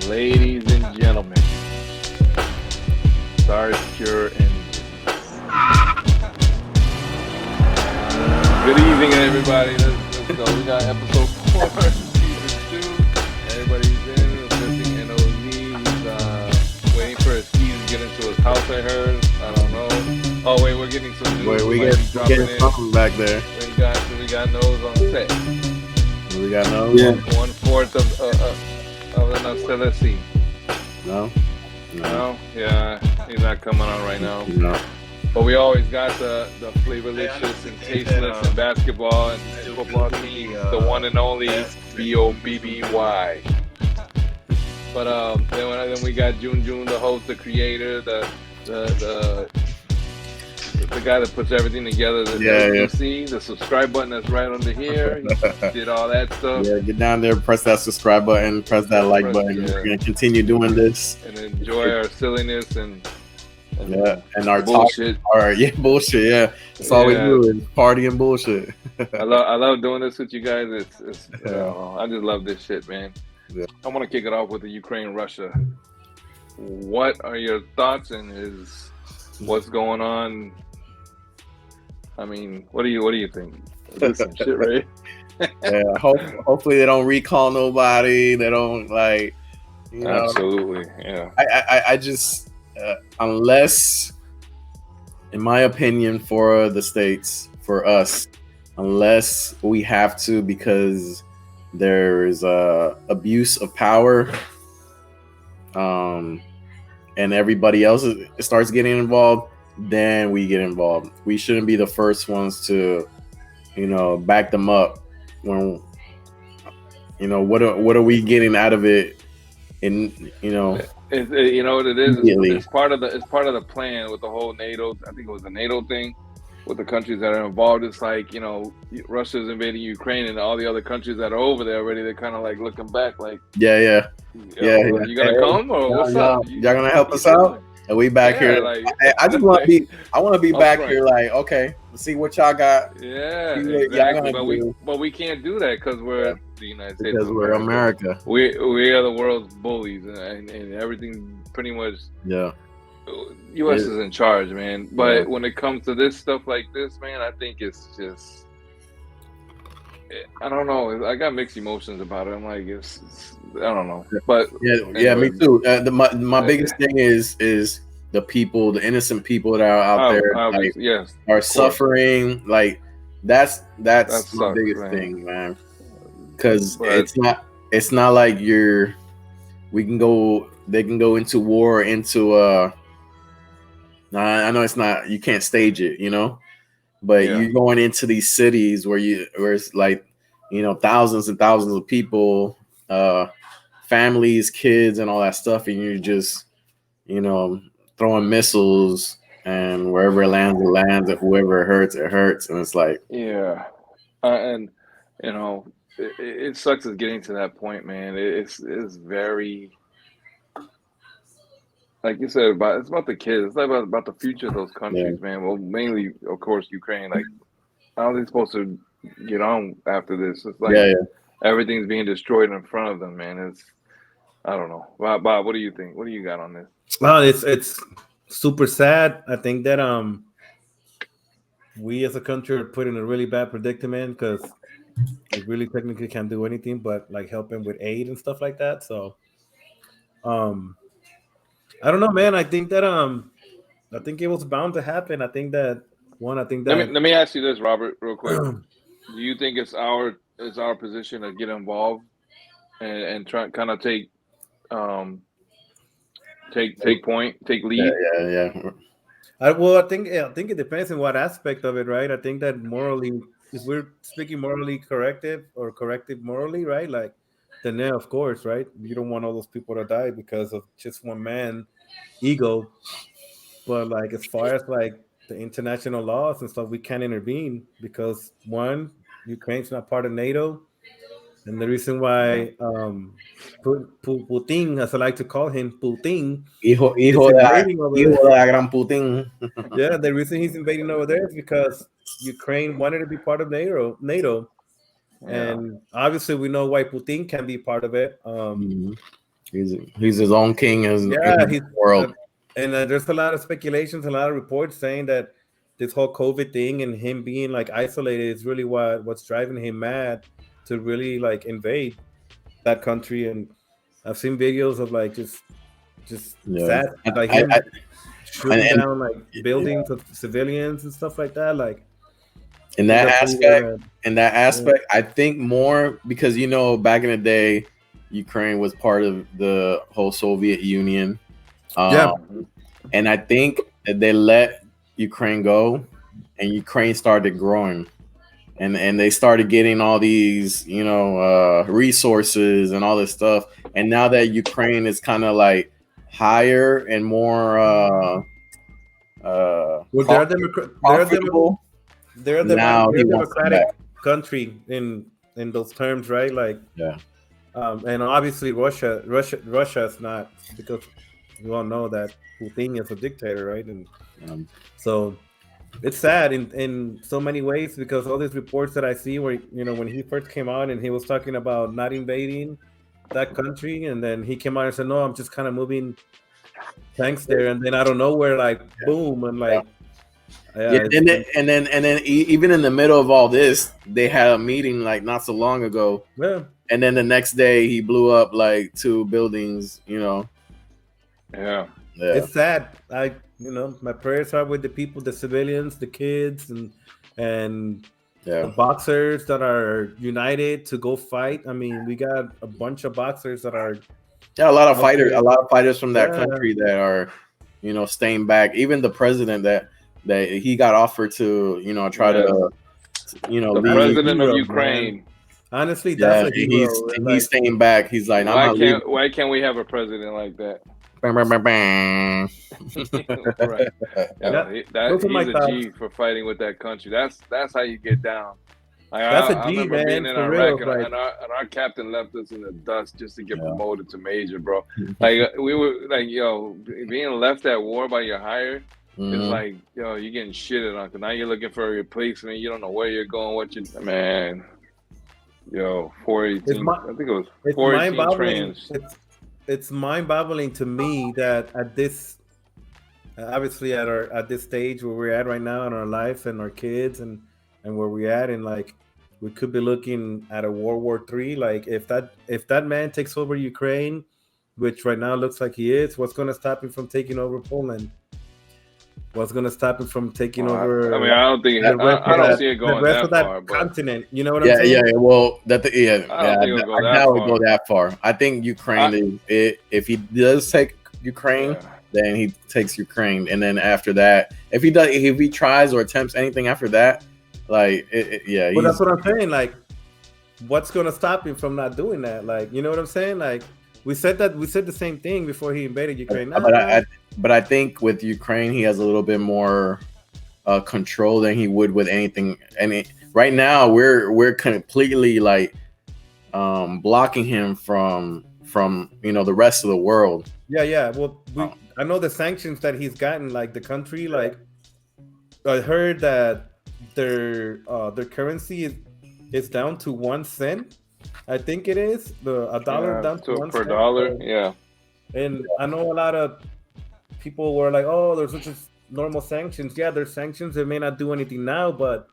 Ladies and gentlemen, start your engines. Good evening, everybody. Let's go. We got episode 4, season 2. Everybody's in. Missing NOZ. He's waiting for his keys to get into his house, I heard. I don't know. Oh, wait, we're getting some news. Wait, we getting something back there. We got nose on set. We got nose? Yeah. 1/4 of the NuffSaidTuSabe. No? Yeah, he's not coming on right now. No. But we always got the flavorlicious and tasteless and basketball and football team, the one and only BOBBY. But then we got June, the host, the creator, the guy that puts everything together. You see the subscribe button that's right under here. He did all that stuff. Yeah, get down there, press that subscribe button, press that like button. Yeah. We're gonna continue doing this and enjoy our silliness and our bullshit. Bullshit. Yeah, that's all we do is party and bullshit. I love doing this with you guys. It's I just love this shit, man. Yeah. I want to kick it off with the Ukraine-Russia. What are your thoughts and what's going on? I mean, what do you think? Is some shit, right? Yeah, hopefully they don't recall nobody. They don't Absolutely, yeah. I just unless, in my opinion, for the States, for us, unless we have to because there is abuse of power, and everybody else starts getting involved, then we get involved. We shouldn't be the first ones to, back them up. When, what are we getting out of it? You know what it is. It's part of the plan with the whole NATO. I think it was the NATO thing with the countries that are involved. It's like Russia's invading Ukraine and all the other countries that are over there already. They're kind of like looking back, like you gonna come or what's up? Y'all gonna help us out? And we back here. Like, I just want to be. I want to be back here. Like, okay, let's see what y'all got. Yeah, exactly. But we can't do that because we're the United States. Because we're America. We are the world's bullies, and everything pretty much. Yeah. U.S. is in charge, man. But when it comes to this stuff like this, man, I think it's just. I don't know. I got mixed emotions about it. I'm like, I don't know. But me too. My biggest thing is the people, the innocent people that are out there, are suffering. Like that's my biggest thing, man. Because it's not like they can go into war into I know it's not, you can't stage it, but you're going into these cities where it's like, thousands and thousands of people, families, kids, and all that stuff, and you're just, throwing missiles, and wherever it lands, and whoever it hurts, and it's like, and it sucks it's getting to that point, man. It's very. Like you said, it's about the kids. It's about the future of those countries, man. Well, mainly, of course, Ukraine. Like, how are they supposed to get on after this? It's like everything's being destroyed in front of them, man. I don't know. Bob, what do you think? What do you got on this? Well, it's super sad. I think that we as a country are put in a really bad predicament because we really technically can't do anything but like help them with aid and stuff like that. So, I don't know, man. I think that I think it was bound to happen. I think that. Let me ask you this, Robert, real quick. Do you think it's our position to get involved and try kind of take lead? Yeah. I think it depends on what aspect of it, right? I think that morally, if we're speaking morally corrective morally, right? Like, then of course, right? You don't want all those people to die because of just one man ego. But like, as far as like the international laws and stuff, we can't intervene because one, Ukraine's not part of NATO, and the reason why Putin, as I like to call him, Putin, hijo de la gran Putin. Yeah, the reason he's invading over there is because Ukraine wanted to be part of NATO. And obviously we know why Putin can be part of it. He's his own king in he's the world. And there's a lot of speculations, a lot of reports saying that this whole COVID thing and him being like isolated is really what's driving him mad to really like invade that country. And I've seen videos of like just sad, like him shooting down like buildings of civilians and stuff like that. Like in that aspect, I think more because back in the day, Ukraine was part of the whole Soviet Union. And I think that they let Ukraine go, and Ukraine started growing, and they started getting all these, resources and all this stuff. And now that Ukraine is kind of like higher and more, profitable, they're a democratic country in those terms, right? Like, and obviously Russia is not, because we all know that Putin is a dictator, right? And so it's sad in so many ways, because all these reports that I see where when he first came out and he was talking about not invading that country, and then he came out and said, no, I'm just kind of moving tanks there, and then I don't know where, like, boom, and like and then even in the middle of all this, they had a meeting like not so long ago, and then the next day he blew up like 2 buildings. It's sad. My prayers are with the people, the civilians, the kids, and the boxers that are united to go fight. I mean, we got a bunch of boxers that are a lot of fighters from that country that are staying back. Even the president that he got offered to try to the president of Ukraine, man. Honestly, that's a hero. He's staying back. He's like, why can't we have a president like that? Right. He's a G for fighting with that country. That's how you get down. That's a G, man. Being in Iraq, and our captain left us in the dust just to get promoted to major, bro. Like, we were like, being left at war by your hire. It's like, you're getting shitted on, because now you're looking for a replacement. You don't know where you're going, 418. I think it was 418 trans. It's mind-boggling to me that at this, obviously at this stage where we're at right now in our life and our kids and where we're at, and like we could be looking at a World War III. Like, if that man takes over Ukraine, which right now looks like he is, what's going to stop him from taking over Poland? What's going to stop him from taking over? I mean, I don't think I don't see it going the rest that of that far, continent. You know what I'm saying? Yeah. Well, I don't think it would go that far. I think Ukraine if he does take Ukraine, then he takes Ukraine, and then after that, if he tries or attempts anything after that, like Well, that's what I'm saying. Like, what's going to stop him from not doing that? Like, you know what I'm saying? Like, we said the same thing before he invaded Ukraine. But I think with Ukraine, he has a little bit more control than he would with anything. And right now, we're completely like blocking him from the rest of the world. Yeah. Well, I know the sanctions that he's gotten. Like, the country, like, I heard that their currency is down to 1 cent. I think it is a dollar down to 1 per cent. dollar. Yeah. And I know a lot of people were like, "Oh, there's just normal sanctions." Yeah, there's sanctions. They may not do anything now, but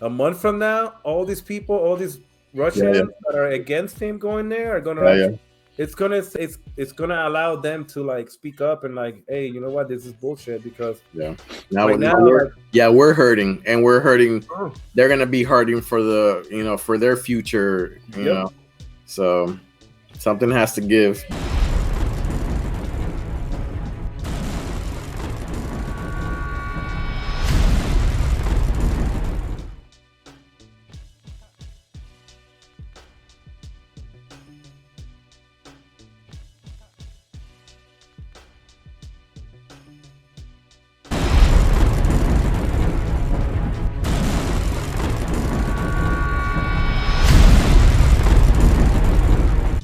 a month from now, all these people, all these Russians that are against him going there are gonna. It's gonna allow them to like speak up and like, hey, you know what? This is bullshit, because we're hurting, and we're hurting. They're gonna be hurting for for their future. You know, so something has to give.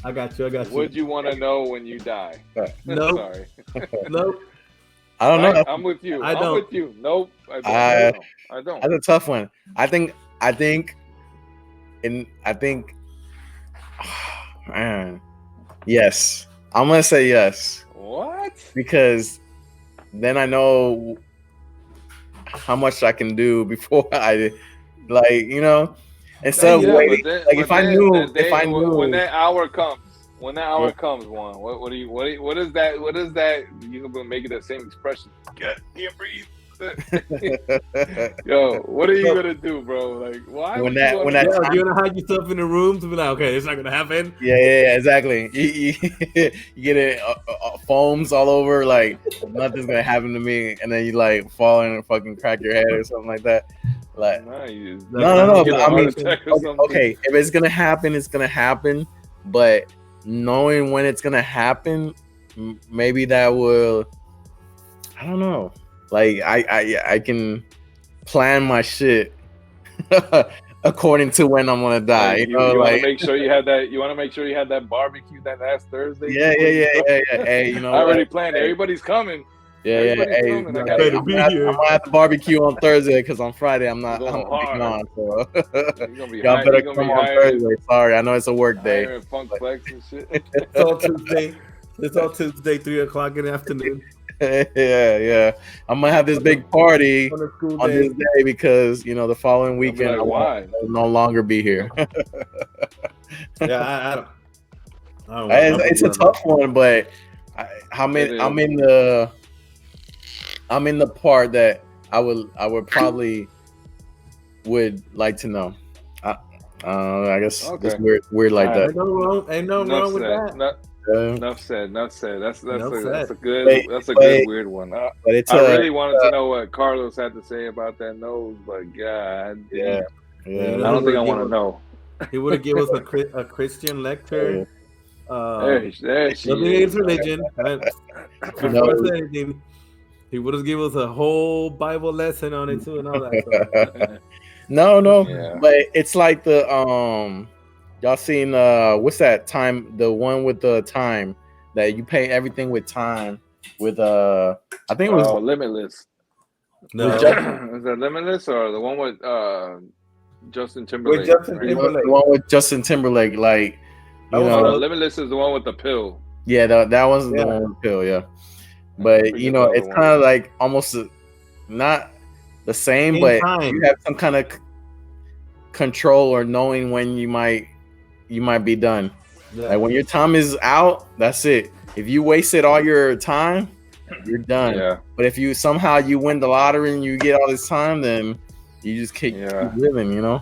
I got you. What you want to know when you die? Nope. Sorry. Nope. I don't know. I'm with you. I'm with you. Nope. I don't. That's a tough one. I think, man, Yes, I'm gonna say yes. What? Because then I know how much I can do before I, like, instead of Yeah, waiting. Like but then the if I day when knew, that hour comes, yeah. Juan, what is that? What is that? You gonna make it the same expression? Can't breathe. Yo, what are you So, gonna do, bro? Like, why when would you that want when to that yeah, go? time, you're gonna hide yourself in a room to be like, okay, it's not gonna happen. yeah, exactly. You get it, foams all over, like nothing's gonna happen to me, and then you like fall and fucking crack your head or something like that. Like, Nah, you The no. get But a I heart mean, contemplation. attack or something. okay, if it's gonna happen, it's gonna happen. But knowing when it's gonna happen, maybe that will. I don't know. Like I can plan my shit according to when I'm gonna die. Like you want to Like, make sure you had that. You want to make sure you had that barbecue that last Thursday yeah. before you go. Hey, you know I what? already planned. Hey, Everybody's coming. yeah. Everybody's Hey, coming. I got Better you. be I'm here. gonna have to barbecue on Thursday because on Friday I'm We're not going be hard. gone. So You're gonna be y'all high. better You're gonna come be on hiring Thursday. Sorry, I know it's a work day. Funk But Flex and shit. It's all Tuesday. It's all Tuesday, 3 o'clock in the afternoon yeah. I'm gonna have this big party on a school on day. this day because the following I'll be weekend like, why? I will no longer be here. Yeah, I don't want It's nothing a going on. tough one, but It is. I'm in the part that I would probably would like to know. I guess Okay. just weird like All right. that. Ain't no Enough wrong with said. that. Uh, Enough said. Enough That's said. a good but, weird one. but it's I really wanted to know what Carlos had to say about that nose, but God, yeah. You I know, don't think I want to know. he would have given us a Christian lecture. There she Nothing is. against religion. Right? Before I say anything, he would have given us a whole Bible lesson on it too and all that. So. No, Yeah. but it's like the y'all seen what's that time? The one with the time that you pay everything with time with I think it was Limitless. No, with Is that Limitless or the one with Justin Timberlake? with Justin right? Timberlake. the one with Justin Timberlake, like Limitless is the one with the pill. yeah, that was the one with the pill, yeah. But it's kind of like almost not the same, but you have some kind of control or knowing when you might be done. Yeah. Like when your time is out, that's it. If you wasted all your time, you're done. Yeah. But if you somehow you win the lottery and you get all this time, then you just keep living,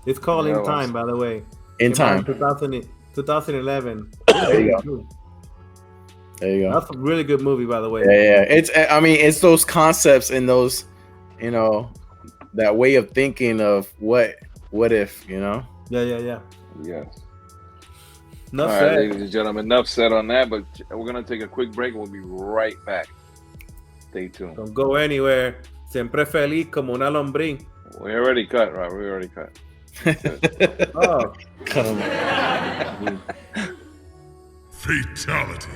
It's called In Time, by the way. In Time. 2011. There you go. That's a really good movie, by the way. Yeah. It's those concepts and those, that way of thinking of what if, Yeah. Yes. Enough all said. right, ladies and gentlemen, enough said on that, but we're going to take a quick break and we'll be right back. Stay tuned. Don't go anywhere. Siempre feliz como una lombriz. We already cut, right? We already cut. Oh. Come on. Fatality.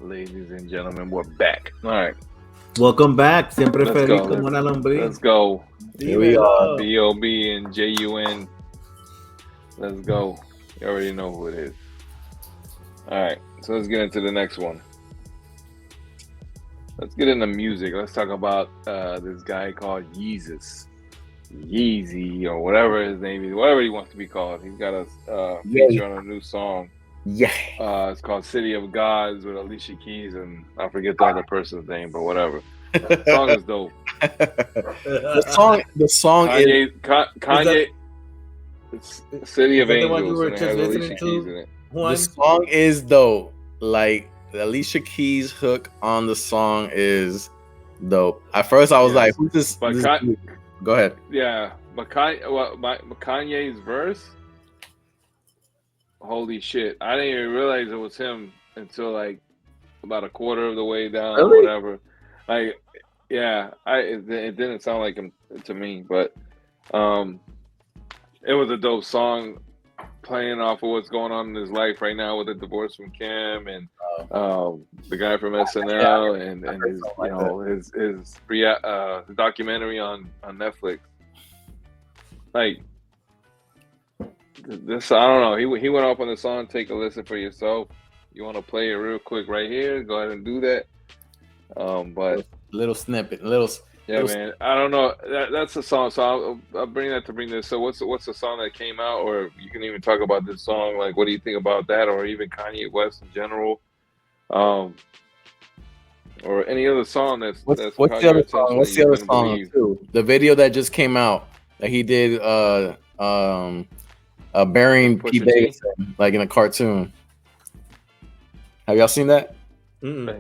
Ladies and gentlemen, we're back. All right. Welcome back. Siempre feliz como una lombriz. Let's go. Here we are. B.O.B. and J.U.N. Let's go. You already know who it is. All right. So let's get into the next one. Let's get into music. Let's talk about this guy called Yeezus. Yeezy or whatever his name is. Whatever he wants to be called. He's got a feature on a new song. Yeah. It's called City of Gods with Alicia Keys and I forget the other person's name, but whatever. The song is dope. The song Kanye. It's City of Angels. And it has Alicia Keys in it. The song is dope. Like the Alicia Keys hook on the song is dope. At first, I was like, "Who's this?" Go ahead. Yeah, but Kanye's verse. Holy shit! I didn't even realize it was him until like about a quarter of the way down or whatever. Like Yeah, it didn't sound like him to me, but it was a dope song, playing off of what's going on in his life right now with the divorce from Kim and the guy from SNL and his his documentary on Netflix. Like this, I don't know. He went off on the song. Take a listen for yourself. You want to play it real quick right here? Go ahead and do that. But little snippet, man. I don't know. That's a song. So I'll bring that to bring this. So what's the song that came out? Or you can even talk about this song. Like, what do you think about that? Or even Kanye West in general? Or any other song that's what's the other song? What's the other song too? The video that just came out that he did burying Pete Davidson like in a cartoon. Have y'all seen that? No,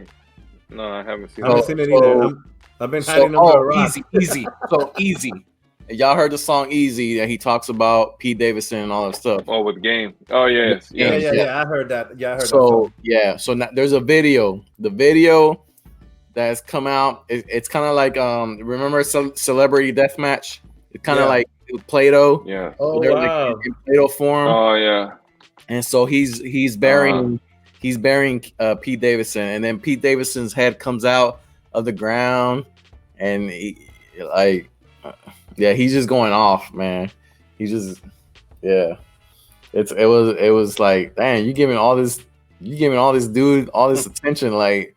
I haven't seen. I haven't seen it either. I've been hiding under a rock. Easy. So easy. Y'all heard the song "Easy" that he talks about Pete Davidson and all that stuff. Oh, with Game. Oh yes. Yeah. I heard that. Yeah, I heard so, that. Yeah. So now there's a video. The video that's come out. It's kind of like remember Celebrity Deathmatch? It's kind of like Play-Doh. Yeah. Oh wow. In Play-Doh form. Oh yeah. And so he's burying Pete Davidson, and then Pete Davidson's head comes out of the ground, and he's just going off, man. He just it was like, dang, you giving all this dude all this attention, like,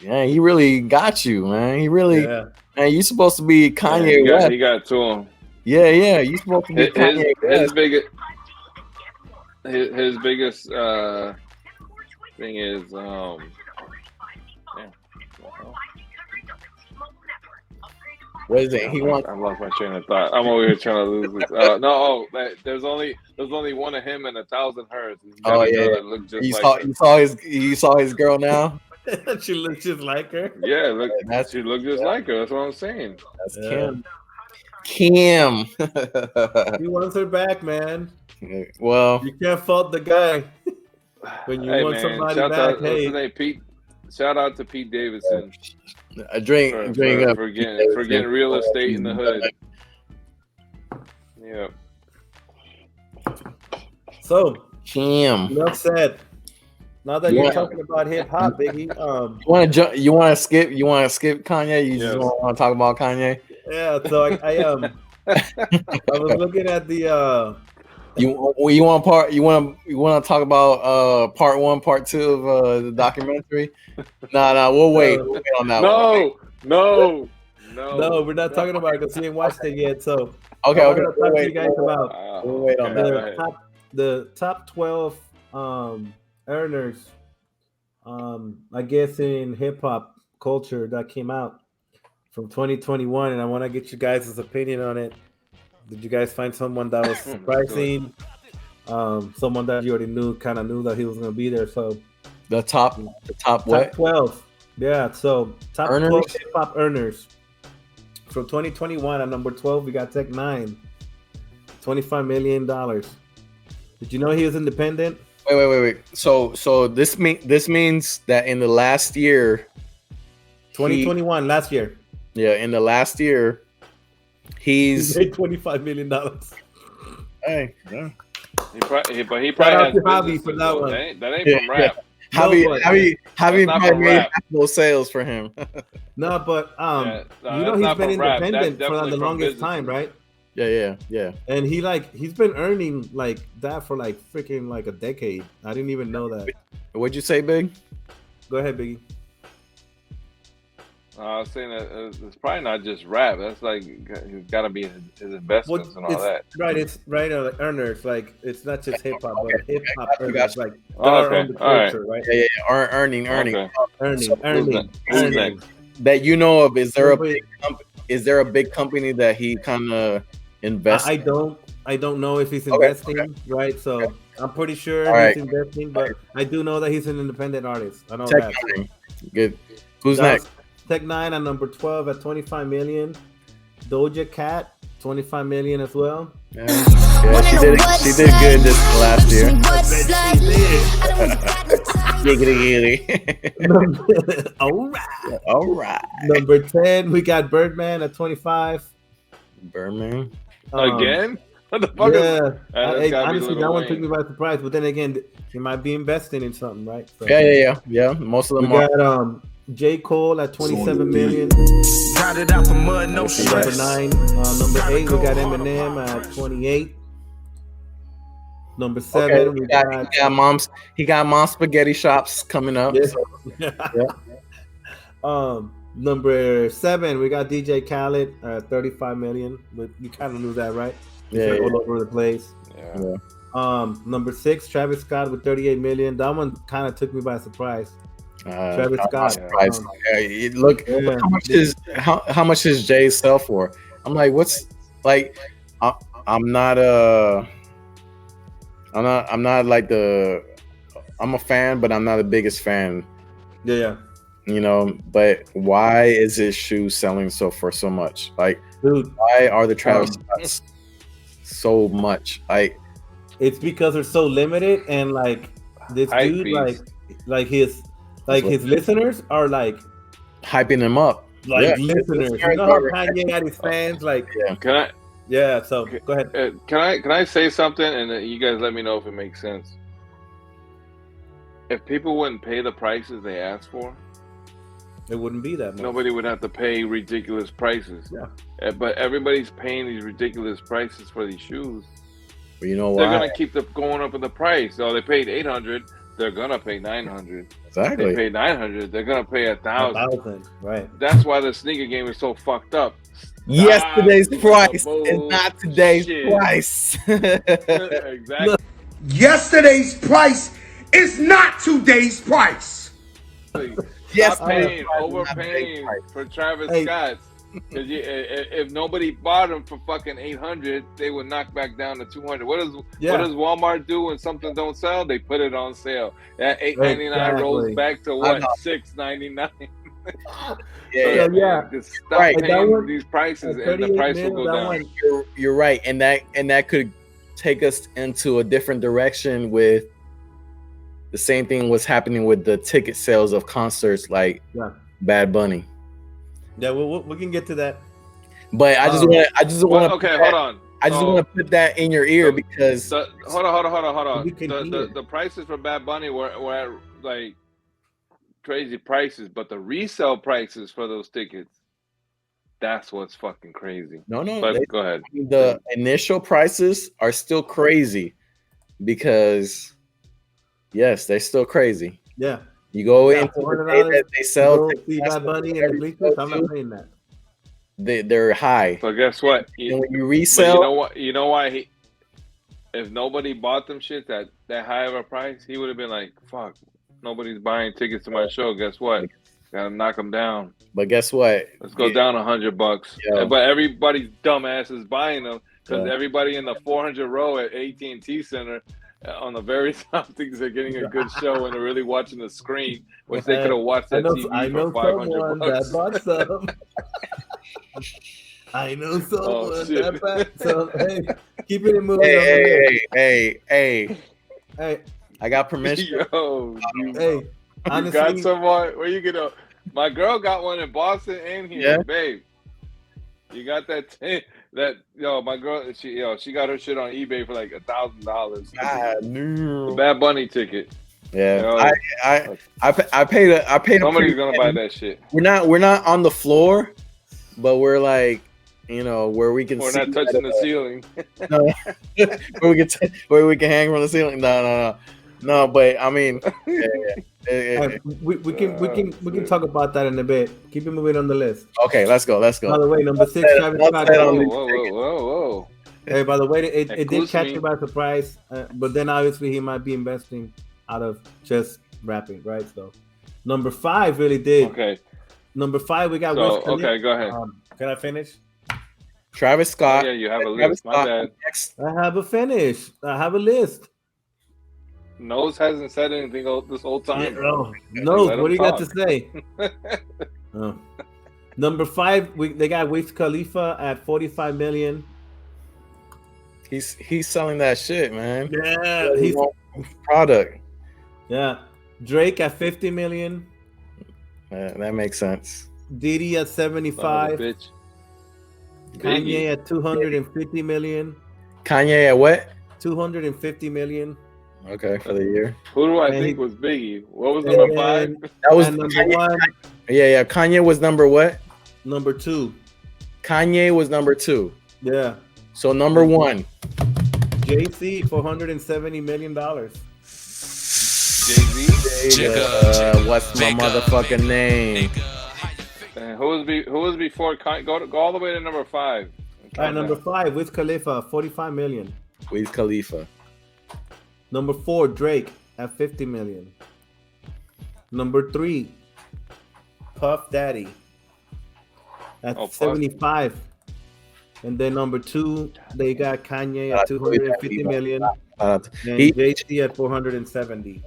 yeah, he really got you, man. He really, man, you supposed to be Kanye West. He got to him. Yeah, you supposed to be Kanye West. His biggest thing is what is it? I lost my train of thought. I'm over here trying to lose this. There's only one of him and 1,000 hers. Oh yeah, you saw his girl now. She looks just like her. Yeah, she looks just like her. That's what I'm saying. That's Kim. He wants her back, man. Well, you can't fault the guy when you want somebody back. Shout out to Pete Davidson. For getting real estate in the hood. Yeah. So, Kim. Enough said. Now that you're talking about hip hop, Biggie, you want to skip Kanye? You just want to talk about Kanye? Yeah. So I I was looking at the. You want to talk about part 1, part 2 of the documentary? No, we'll wait on that. No, we're not talking about it because we ain't watched it yet. So okay. Talk to you guys about we'll wait on that. The top 12 earners, I guess in hip hop culture that came out from 2021, and I want to get you guys' opinion on it. Did you guys find someone that was surprising? Someone that you already kind of knew that he was going to be there. So the top what? 12. Yeah. So top earners? 12 hip hop earners from 2021. At number 12, we got Tech 9, $25 million. Did you know he was independent? Wait. So this means that in the last year, 2021, last year. Yeah, in the last year. He made $25 million. Hey, yeah. He probably has Javi for that one. That ain't from rap. Javi probably made those sales for him. No, but he's been independent for the longest time, right? Yeah. And he's been earning like that for like freaking like a decade. I didn't even know that. What'd you say, Big? Go ahead, Biggie. I was saying that it's probably not just rap. That's like he's got to be his investments and all that. Right, it's right. Earners, like it's not just hip hop, but hip hop earners, like okay, all culture, right? Yeah. Earning. Earning. That you know of? Is there a big company that he kind of invests? I don't know if he's investing, right? So I'm pretty sure he's investing, but I do know that he's an independent artist. I know that. Good. Who's next? Tech 9 at number 12 at 25 million. Doja Cat, 25 million as well. Yeah, she did good this last year. All right. All right. Number 10, we got Birdman at 25. Birdman. Again? What the fuck Honestly, that one took me by surprise. But then again, he might be investing in something, right? So, Yeah. Most of them we got J. Cole at 27 million. Got it out the mud, no stress. Number 9. Number 8, we got Eminem at 28. Number 7, we got Mom's Spaghetti Shops coming up. Yeah. So. Number 7, we got DJ Khaled at 35 million. But you kind of knew that, right? Yeah. All over the place. Yeah. Number 6, Travis Scott with 38 million. That one kind of took me by surprise. Travis Scott. Look how much does Jay sell for? I'm like, what's like? I'm not like I'm a fan, but I'm not the biggest fan. Yeah. You know, but why is his shoe selling for so much? Like, dude, why are the Travis Scotts so much? Like, it's because they're so limited, and like this dude, like his listeners are like hyping him up. Like listeners, you know how Kanye had his fans. Like, can I? Yeah. So go ahead. Can I say something, and you guys let me know if it makes sense? If people wouldn't pay the prices they asked for, it wouldn't be that much. Nobody would have to pay ridiculous prices. Yeah. But everybody's paying these ridiculous prices for these shoes. But you know what? They're gonna keep going up in the price. So they paid $800, they're gonna pay $900. Exactly. They paid $900, they're gonna pay $1,000. Right. That's why the sneaker game is so fucked up. Yesterday's price and not today's price. Exactly. Yesterday's price is not today's price. Stop overpaying for Travis Scott. Because if nobody bought them for fucking $800, they would knock back down to $200. What does Walmart do when something don't sell? They put it on sale. That $8.99 rolls back to what? $6.99. Just stop paying these prices, and the price will go down. You're right, and that could take us into a different direction with the same thing was happening with the ticket sales of concerts like Bad Bunny. Yeah, we can get to that. But I just want to. Okay, hold on. I just want to put that in your ear because hold on. The prices for Bad Bunny were at like crazy prices, but the resale prices for those tickets, that's what's fucking crazy. No, but go ahead. The initial prices are still crazy because yes, they're still crazy. Yeah. You go into the day that they sell Bad Bunny and bleachers, I'm not paying that. They're high. But guess what? And when you resell, you know why if nobody bought them shit that high of a price, he would have been like, fuck, nobody's buying tickets to my show. Guess what? Gotta knock them down. But guess what? Let's go down $100. Yeah. But everybody's dumbass is buying them because everybody in the 400 row at AT&T Center on the very top thinks they're getting a good show and they're really watching the screen, which they could have watched that TV for $500. That bought some. I know someone that bought some. Hey, keep it moving. Hey. I got permission. Yo, hey, honestly, you got someone? Where you gonna? My girl got one in Boston and here, babe. You got that? My girl, she got her shit on eBay for like $1,000. The Bad Bunny ticket. Yeah, I paid. Somebody's gonna buy that shit. We're not on the floor, but we're like, where we can. We're not touching the ceiling. No, where we can hang from the ceiling. No. But I mean, we can talk about that in a bit. Keep it moving on the list. Okay, let's go. By the way, number 6, Travis Scott. Whoa. Hey, by the way, it did catch me by surprise, but then obviously he might be investing out of just rapping, right? So, number 5 really did. Okay. Number 5, we got. Okay, go ahead. Can I finish? Travis Scott. Yeah, you have a list. My bad. I have a finish. I have a list. Nose hasn't said anything this whole time. Nose, what do you got to say? Number 5, they got Wiz Khalifa at 45 million. He's selling that shit, man. Yeah, he's product. Yeah. Drake at 50 million. That makes sense. Diddy at 75. Bitch. Kanye at 250 million. Kanye at what? 250 million. Okay, for the year. Who do I And think was Biggie? What was and number then- 5? That was and number Kanye. 1, Yeah. Kanye was number what? number 2. Kanye was number 2. Yeah. So number 1. Jay-Z, $470 million. Jay-Z. What's my motherfucking name? And who was before? Go all the way to number 5. All right, number 5, Wiz Khalifa, 45 million. Wiz Khalifa. Number 4, Drake at 50 million. Number 3, Puff Daddy at 75. And then number 2, they got Kanye at 250 million. And Jay-Z at 470.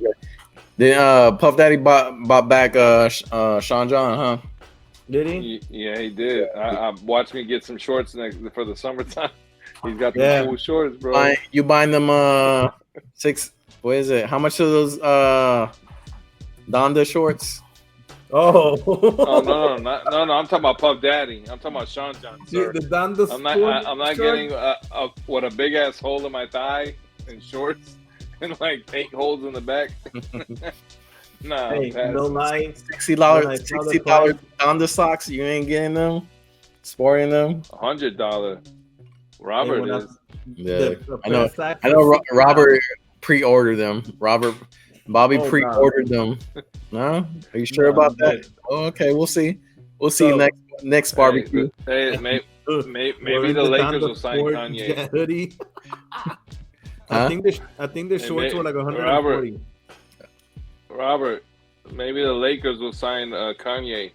Then Puff Daddy bought back Sean John, huh? Did he? Yeah, he did. I watched me get some shorts for the summertime. He's got the cool shorts, bro. You buying them 6? What is it? How much are those Donda shorts? Oh. Oh no! I'm talking about Puff Daddy. I'm talking about Sean John. Sir. The Donda I'm not getting a big ass hole in my thigh in shorts and like 8 holes in the back. Nah, hey, no lie. $60 Donda socks. You ain't getting them. Sporting them. $100. Robert Hey, is. Yeah, I know. Robert pre-ordered them. Bobby pre-ordered them. No, are you sure about that? Oh, okay, we'll see. We'll see next barbecue. Hey, maybe the Lakers will sign Kanye. Hoodie. I think the shorts were like 140. Robert, maybe the Lakers will sign Kanye.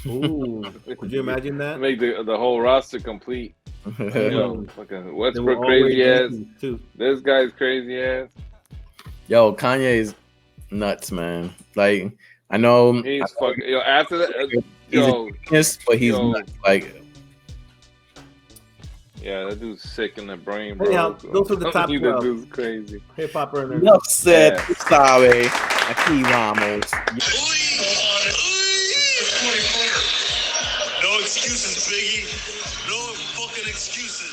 Ooh, could you imagine that? Make the whole roster complete. Fucking Westbrook were crazy ass. always too. This guy's crazy ass. Yo, Kanye's nuts, man. Like, I know he's fucking. Yo, after that, he's a genius, but he's nuts. Like, yeah, that dude's sick in the brain, bro. Yeah, those are the top 12. That dude's crazy. Hip hop earners. Enough said. Sabe. Aquí vamos. No excuses, Biggie. No fucking excuses.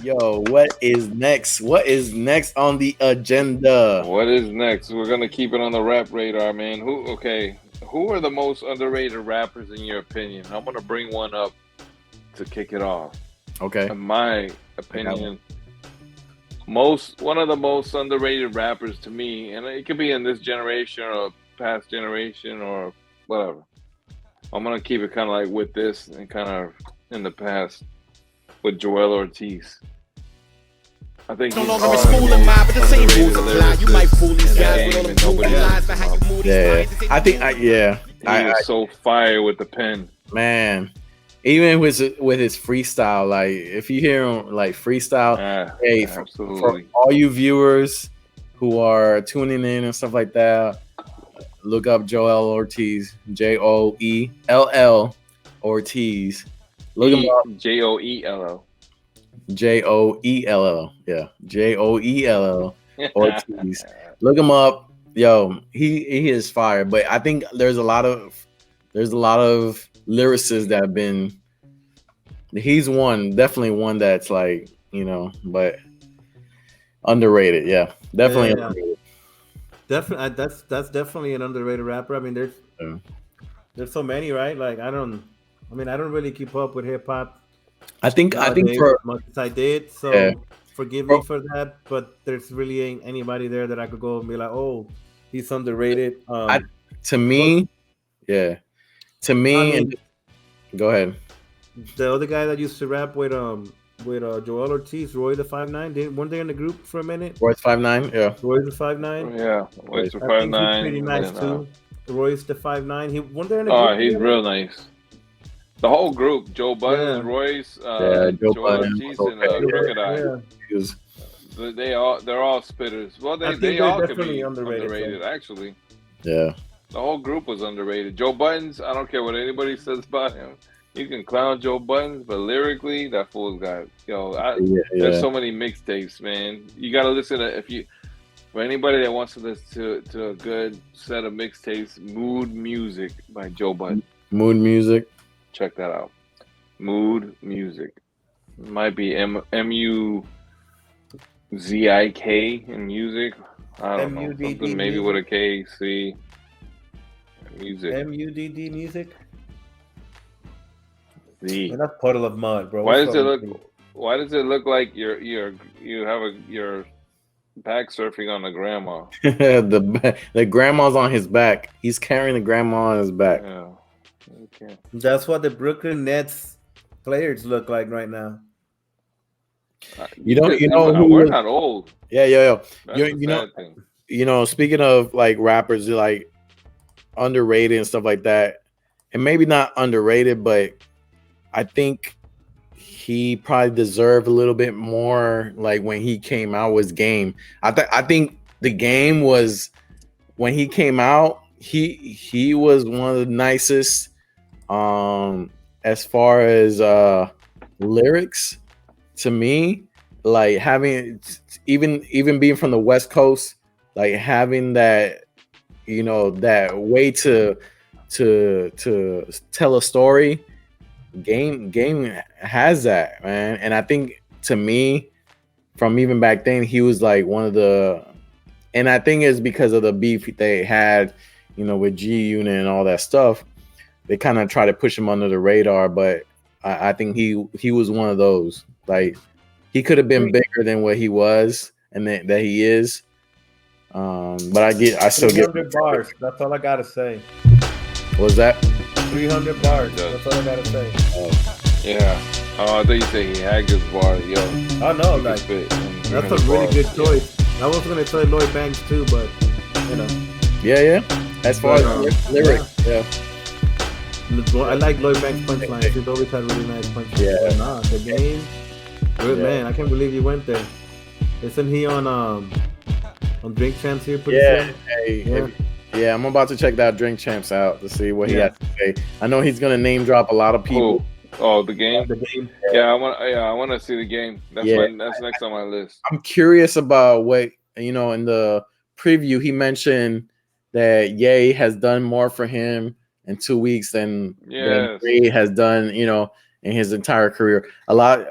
Yo, what is next? What is next on the agenda? What is next? We're gonna keep it on the rap radar, man. Who are the most underrated rappers in your opinion? I'm gonna bring one up to kick it off. Okay. In my opinion, one of the most underrated rappers to me, and it could be in this generation or past generation or whatever. I'm gonna keep it kind of like with this and kind of in the past with Joel Ortiz. I think no longer is fooling mine, but the same rules apply. You might fool these guys with all them proven lies for how you move these lines. I think he was so fire with the pen. Man, even with his freestyle, like if you hear him like freestyle, hey, for all you viewers who are tuning in and stuff like that, look up Joel Ortiz, Joell Ortiz. Look him up. Joell. Joell. Yeah, Joell Ortiz. Look him up. Yo, he is fire. But I think there's a lot of lyricists that have been. He's definitely one that's like, but underrated. Yeah, definitely underrated. Definitely, that's definitely an underrated rapper. I mean, there's so many, right? Like I don't really keep up with hip hop. I think for as much as I did, so forgive me for that. But there's really ain't anybody there that I could go and be like, oh, he's underrated. To me, and go ahead. The other guy that used to rap with Joel Ortiz, Roy the 5'9", weren't they in the group for a minute? Roy's 5'9", yeah. Roy's the 5'9". Yeah, Roy's the 5'9". Pretty nice too. Roy's the 5'9". He weren't there in the group. Oh, he's real nice. The whole group: Joe Budden, Royce, Joel Ortiz, and Crooked Eye. They're all spitters. Well, they all could be underrated actually. Yeah. The whole group was underrated. Joe Budden's, I don't care what anybody says about him. You can clown Joe Buttons, but lyrically, that fool's got there's so many mixtapes, man. You gotta listen to for anybody that wants to listen to a good set of mixtapes, Mood Music by Joe Budden. Mood Music. Check that out. Mood Music. It might be MUZIK in music. I don't know. Something maybe with a K, C. Music. MUDD music. Z. Man, that's puddle of mud, bro. Why does it look like you're back surfing on the grandma? the grandma's on his back. He's carrying the grandma on his back. Yeah. Okay. That's what the Brooklyn Nets players look like right now. We're not old. Yeah. That's you know, speaking of like rappers, like underrated and stuff like that, and maybe not underrated, but I think he probably deserved a little bit more. Like when he came out was Game. I think the Game was when he came out. He was one of the nicest. As far as lyrics, to me, like having even being from the West Coast, like having that, that way to tell a story. Game has that, man. And I think to me, from even back then, he was like one of the, and I think it's because of the beef they had, with G Unit and all that stuff. They kind of try to push him under the radar, but I think he was one of those. Like he could have been bigger than what he was and that he is. But I still get 300 bars. That's all I gotta say. What's that? 300 bars. That's all I gotta say. Yeah. Oh, I thought you said he had good bars, yo. I know, like that's a really good choice. I was gonna say Lloyd Banks too, but Yeah. As far as lyrics, yeah. I like Lloyd Banks' punchlines. He's always had really nice punchlines. Yeah. But nah, the Game. Good man. I can't believe you went there. Isn't he on Drink Champs here? Yeah, I'm about to check that Drink Champs out to see what he has to say. I know he's gonna name drop a lot of people. Oh, the Game. The Game. Yeah, I want to see the Game. That's next on my list. I'm curious about what in the preview he mentioned that Ye has done more for him in 2 weeks than Dre has done, in his entire career. A lot,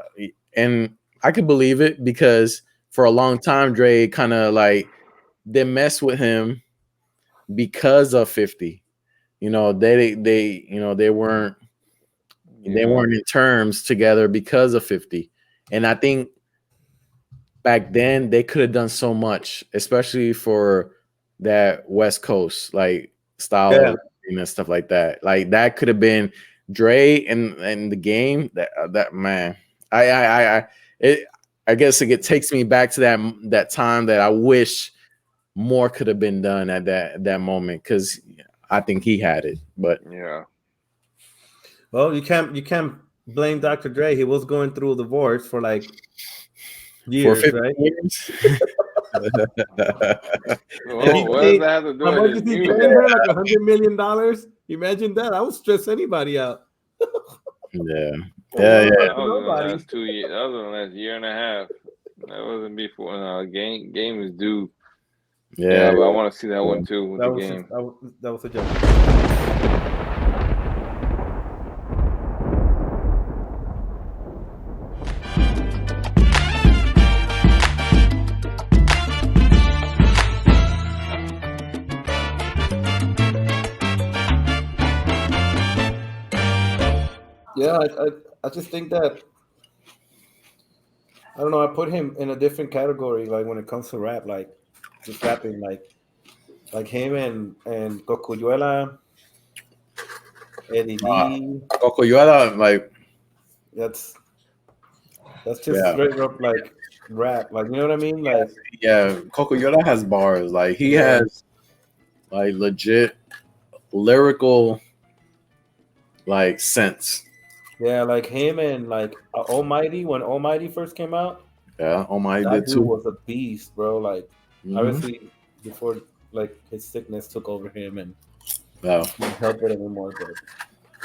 and I could believe it because for a long time Dre kind of like they mess with him because of 50. They weren't in terms together because of 50. And I think back then they could have done so much, especially for that West Coast like style and stuff like that. Like that could have been Dre and the Game. That man, I guess it takes me back to that time that I wish more could have been done at that moment because I think he had it. But yeah. Well, you can't blame Dr. Dre. He was going through a divorce for like years, right? Years? What does that have to do how with much his is he music? paying her? Like $100 million? Imagine that. I would stress anybody out. Yeah. That was in the last 2 years. That was in the last year and a half. That wasn't before. Game is due. Yeah, but I want to see that one too with the Game. That was a joke. Yeah, I just think that I don't know. I put him in a different category, like when it comes to rap, like just rapping, like him and Cocuyuela, Eddie D. Cocuyuela, like that's just straight up like rap, like you know what I mean? Like Cocuyuela has bars, like he has like legit lyrical like sense. Yeah, like him and like Almighty when Almighty first came out. Yeah, Almighty that did dude too. Was a beast, bro. Like obviously before like his sickness took over him and he didn't help it anymore.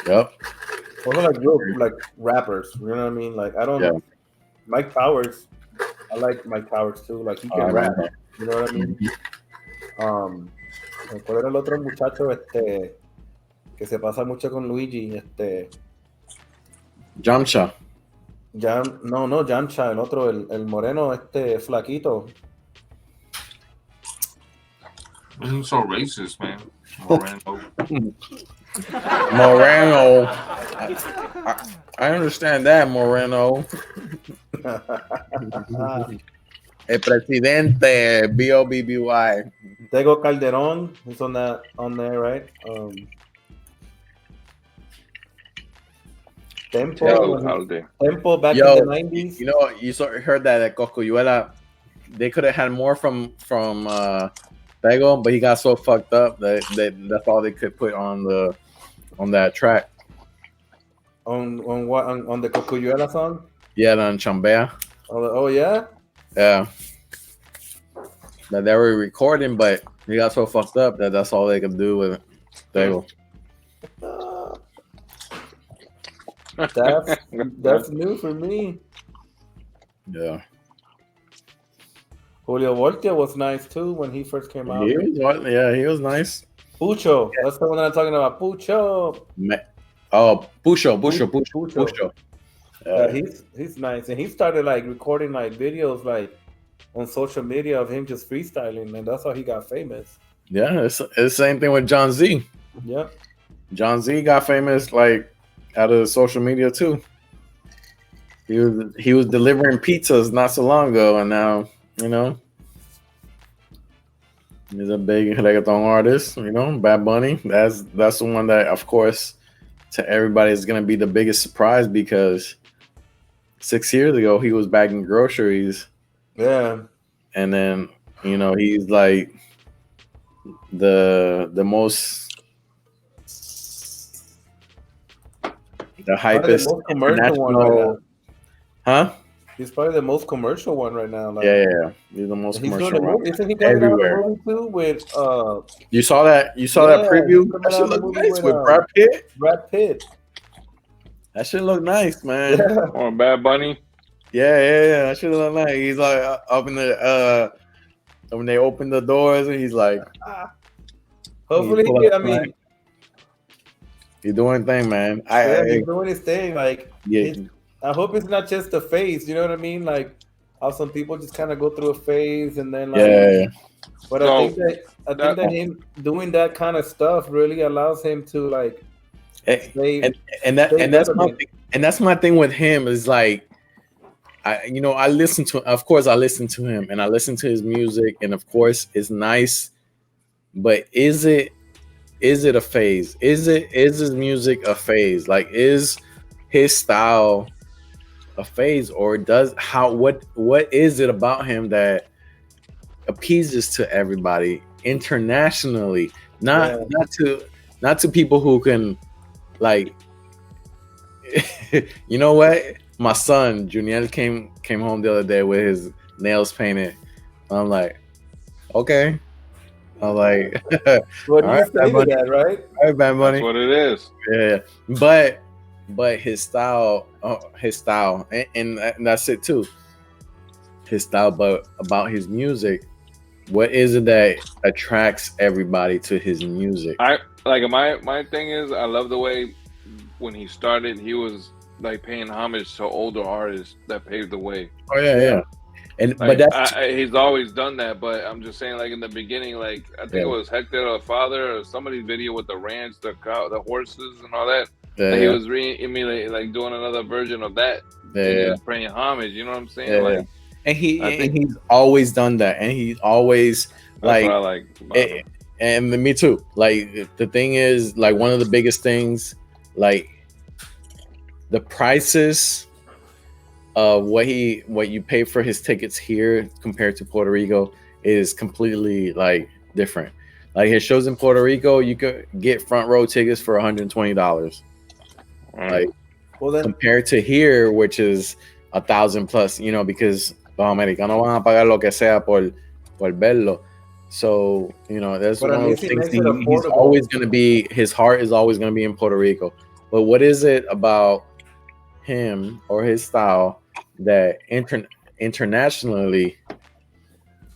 But Also like real like rappers. You know what I mean? Like I don't. Yeah. Mike Towers. I like Mike Towers too. Like he can rap. You know what I mean? ¿Cuál era el otro muchacho que se pasa mucho con Luigi? Jamcha. No, Yamcha, el otro, el moreno, flaquito. This is so racist, man. Moreno. I understand that, Moreno. El presidente, B-O-B-B-Y. Tego Calderón is on there, right? Tempo back in the 90s. You know, you heard that at Cocuyuela. They could have had more from Tego, but he got so fucked up that that's all they could put on that track. On what? On the Cocuyuela song? Yeah, on Chambea. Oh yeah? Yeah. That they were recording, but he got so fucked up that that's all they could do with Tego. That's new for me. Yeah. Julio Voltia was nice too when he first came out. He was nice. Pucho, that's the one that I'm talking about. Pucho. Pucho. He's nice, and he started like recording like videos like on social media of him just freestyling, and that's how he got famous. Yeah, it's the same thing with John Z. Yeah, John Z got famous like out of social media too. He was delivering pizzas not so long ago, and now he's a big reggaeton artist. Bad Bunny. That's the one that, of course, to everybody is gonna be the biggest surprise because 6 years ago he was bagging groceries. Yeah, and then he's like the most hypest the commercial one right now. Huh? He's probably the most commercial one right now. Like, yeah. He's the most commercial one. Isn't he coming out a movie too with You saw that preview? That shit look nice with Brad Pitt. Brad Pitt. That shit look nice, man. Yeah. On Bad Bunny. Yeah. That shit look nice. He's like up in the when they open the doors and he's like hopefully he's doing thing, man. He's doing his thing. Like I hope it's not just a phase. You know what I mean? Like how some people just kind of go through a phase and then like. But I think that him doing that kind of stuff really allows him to like. That's my thing with him is like, I listen to him and I listen to his music and of course it's nice, but is it a phase? Is his music a phase? Like is his style a phase, or what is it about him that appeases to everybody internationally, not to people who can like you know what, my son Juniel came home the other day with his nails painted. I'm like, okay. I'm like, what do you say to that, right? All right, Bad Bunny. That's what it is. Yeah, but his style, and that's it too. His style, but about his music, what is it that attracts everybody to his music? My thing is, I love the way when he started, he was like paying homage to older artists that paved the way. Oh yeah. And like, but he's always done that. But I'm just saying, like in the beginning, like I think it was Hector the Father or somebody's video with the ranch, the cow, the horses, and all that. He was emulating, like doing another version of that. He was paying homage. You know what I'm saying? And he's always done that, and he's always that's what I like. And me too. Like the thing is, like one of the biggest things, like the prices of what you pay for his tickets here compared to Puerto Rico is completely like different. Like his shows in Puerto Rico, you could get front row tickets for $120. Like compared to here, which is 1,000 plus, because los americanos van a pagar lo que sea por verlo. So, that's one of the things. He's always going to be, his heart is always going to be in Puerto Rico. but what is it about him or his style that internationally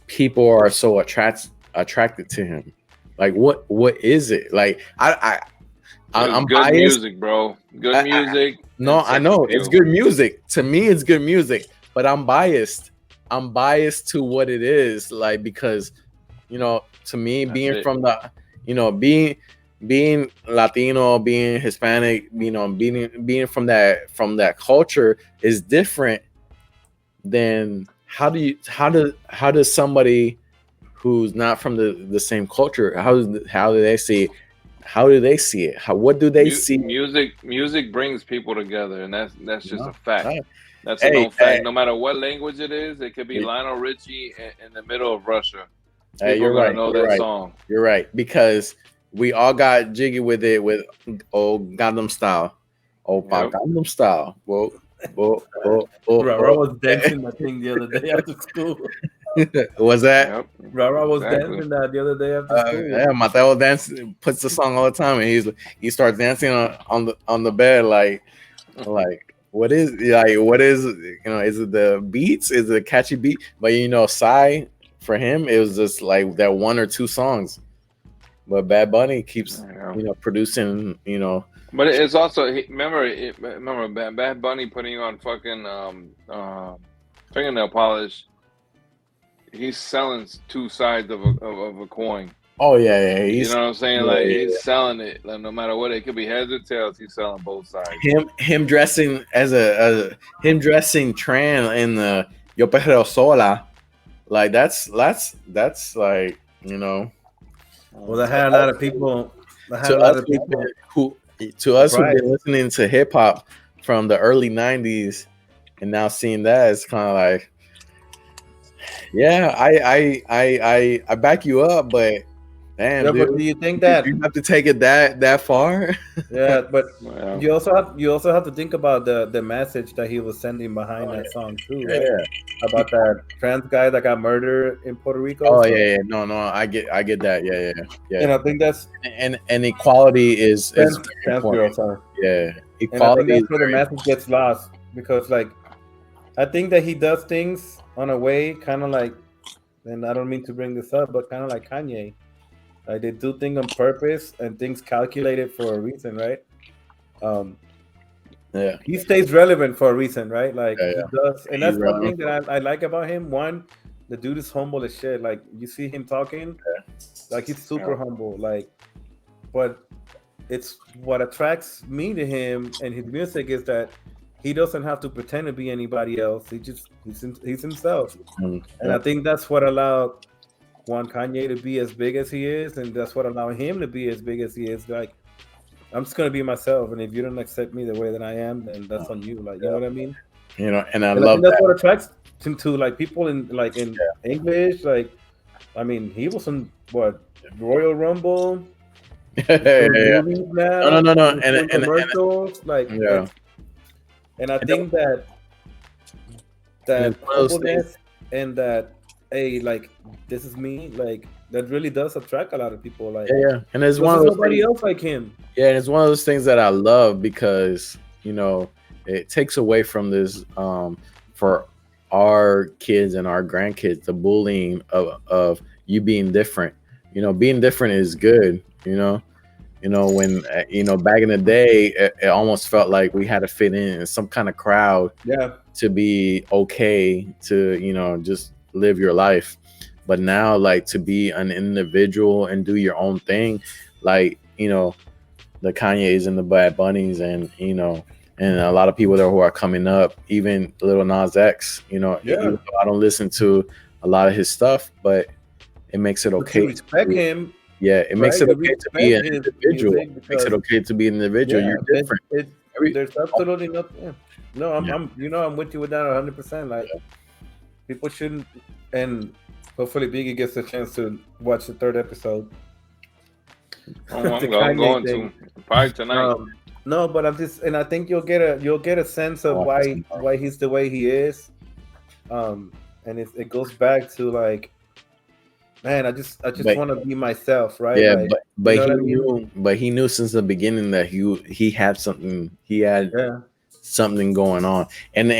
people are so attracted to him? Like what is it? Like I'm good biased. Music, bro. Good music. No, I know it's good music. To me, it's good music, but I'm biased. I'm biased to what it is, like, because, you know, to me, being from the, you know, being Latino, being Hispanic, you know, being from that culture is different than how does somebody who's not from the same culture, how do they see it? How do they see it? What do they see? Music brings people together, and that's just a fact. That's a known fact. No matter what language it is, it could be Lionel Richie in the middle of Russia. You're right. Know that song. You're right, because we all got jiggy with it with Gangnam Style. Gangnam Style. Whoa. Rara was dancing that thing the other day after school. Was that? Yep. Rara was dancing that the other day after school. Yeah, Mateo puts the song all the time, and he starts dancing on the bed like what is you know, is it the beats? Is it a catchy beat? But you know, Psy, for him, it was just like that one or two songs. But Bad Bunny keeps you know, producing, you know. But it's also remember Bad Bunny putting on fucking fingernail polish. He's selling two sides of a coin. Oh yeah. You know what I'm saying? Like he's selling it. Like no matter what, it could be heads or tails. He's selling both sides. Him dressing him dressing Tran in the Yo Perreo Sola, like that's like, you know. Well, that had a lot of people. Who've been listening to hip hop from the early '90s, and now seeing that, it's kind of like, yeah, I back you up, but damn, yeah, dude, but do you think that you have to take it that far? Yeah, but you also have to think about the message that he was sending behind that song too, right? Yeah, about that trans guy that got murdered in Puerto Rico. Oh yeah, no, I get that, yeah. And I think that's and equality is important. Yeah, equality. And I think that's where the message gets lost, because like I think that he does things on a way kind of like, and I don't mean to bring this up, but kind of like Kanye. Like they do things on purpose and things calculated for a reason, right? Yeah, he stays relevant for a reason, right? Like he does, and that's one thing that I like about him. One, the dude is humble as shit. Like you see him talking, like he's super humble. Like, but it's what attracts me to him and his music is that he doesn't have to pretend to be anybody else. He's himself, and I think that's what allowed Kanye to be as big as he is, and that's what allowed him to be as big as he is. Like, I'm just gonna be myself, and if you don't accept me the way that I am, then that's on you. Like, you know what I mean? You know, and I love that's what attracts him to like people in English. Like, I mean, he was on Royal Rumble. No, and commercials, and I think that humbleness and that, hey, like this is me, like that really does attract a lot of people. Like, and there's one of those nobody else like him. Yeah, and it's one of those things that I love because, you know, it takes away from this for our kids and our grandkids, the bullying of you being different. You know, being different is good. You know, when back in the day, it almost felt like we had to fit in some kind of crowd, to be okay, to, you know, just live your life. But now, like, to be an individual and do your own thing, like, you know, the Kanye's and the Bad Bunnies, and, you know, and a lot of people there who are coming up, even Lil Nas X, you know, even though I don't listen to a lot of his stuff, but it makes it okay. To respect him. Yeah, it makes it okay to be an individual. It makes it okay to be an individual. You're different. There's absolutely nothing. Yeah. No, I'm with you with that 100%. Like, people shouldn't, and hopefully Biggie gets a chance to watch the third episode. I'm going to probably tonight. No, but I think you'll get a sense of why he's the way he is. And it goes back to like man, I just But- want to be myself, right? Yeah, Like, but you know he what I mean? knew, but he knew since the beginning that he had something. He had Yeah. something going on, and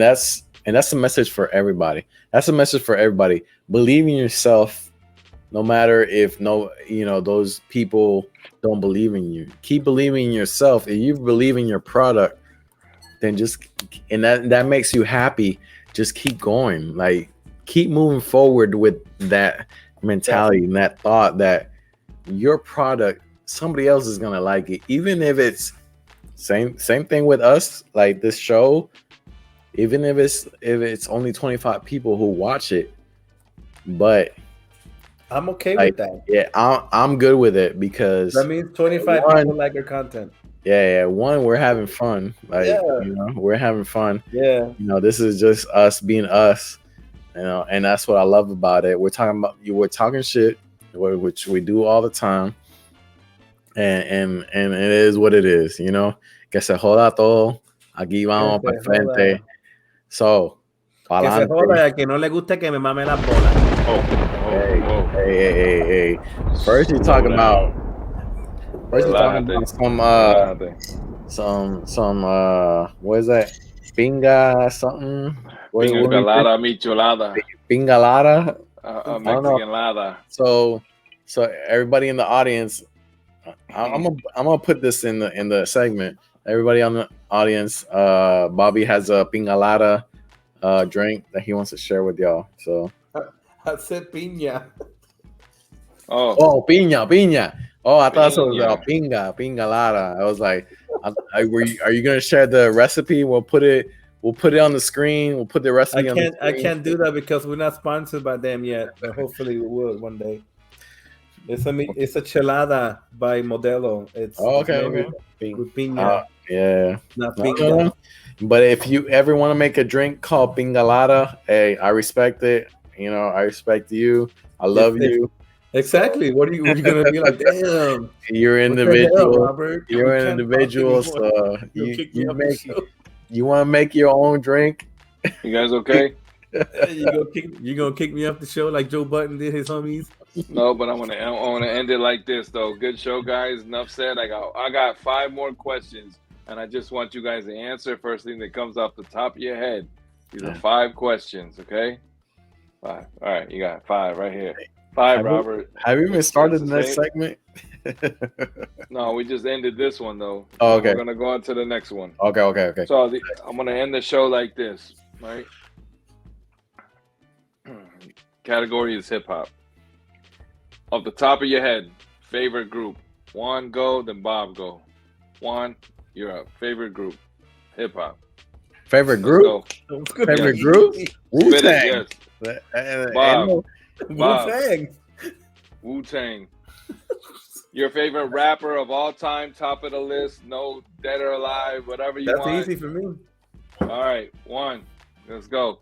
that's a message for everybody. That's a message for everybody. Believe in yourself, no matter if those people don't believe in you. Keep believing in yourself. If you believe in your product, then that makes you happy. Just keep going. Like, keep moving forward with that mentality and that thought that your product, somebody else is gonna like it, even if it's same thing with us, like this show. Even if it's only 25 people who watch it, but I'm okay like, with that. yeah, I'm good with it because That means 25 one, people like our content. yeah, one, we're having fun. Like, Yeah. we're having fun. Yeah. This is just us being us. And that's what I love about it. We're talking shit, which we do all the time. And it is what it is, Que se joda todo. Aquí vamos para frente. So, Que se joda y a que no le guste que me mame las bolas. Hey. First you talking about some what is that? Pinga something? Pingalada michelada. Pingalada? Mexican lada. So everybody in the audience, I'm gonna put this in the segment. Everybody on the audience, Bobby has a pingalada drink that he wants to share with y'all. So I said piña. Oh, piña. Oh, I thought it was pingalada. I was like, are you gonna share the recipe? We'll put it on the screen. We'll put the recipe on the screen. I can't do that because we're not sponsored by them yet, but hopefully we will one day. It's a chelada by Modelo. It's okay. With piña. Yeah. Not pinga. But if you ever want to make a drink called pingalada, hey, I respect it. I respect you. I love you. Exactly. What are you gonna be like? Damn, you're an individual, Robert. You're an individual, so you want to make your own drink. You guys okay? You gonna kick me off the show like Joe Budden did his homies? No, but I want to end it like this though. Good show, guys. Enough said. I got 5 more questions, and I just want you guys to answer first thing that comes off the top of your head. These are 5 questions, okay? 5. All right, you got 5 right here. 5, Robert. Have you even started the next segment? No, we just ended this one though. Oh, okay. We're gonna go on to the next one. Okay. So I'm gonna end the show like this, right? Category is hip hop. Off the top of your head, favorite group. Juan go, then Bob go. Juan, you're up. Favorite group, hip hop. Favorite group? Favorite group? Wu-Tang. Yes. Bob. Wu-Tang. Wu-Tang. Your favorite rapper of all time, top of the list, no dead or alive, whatever you want. That's easy for me. All right, 1. Let's go.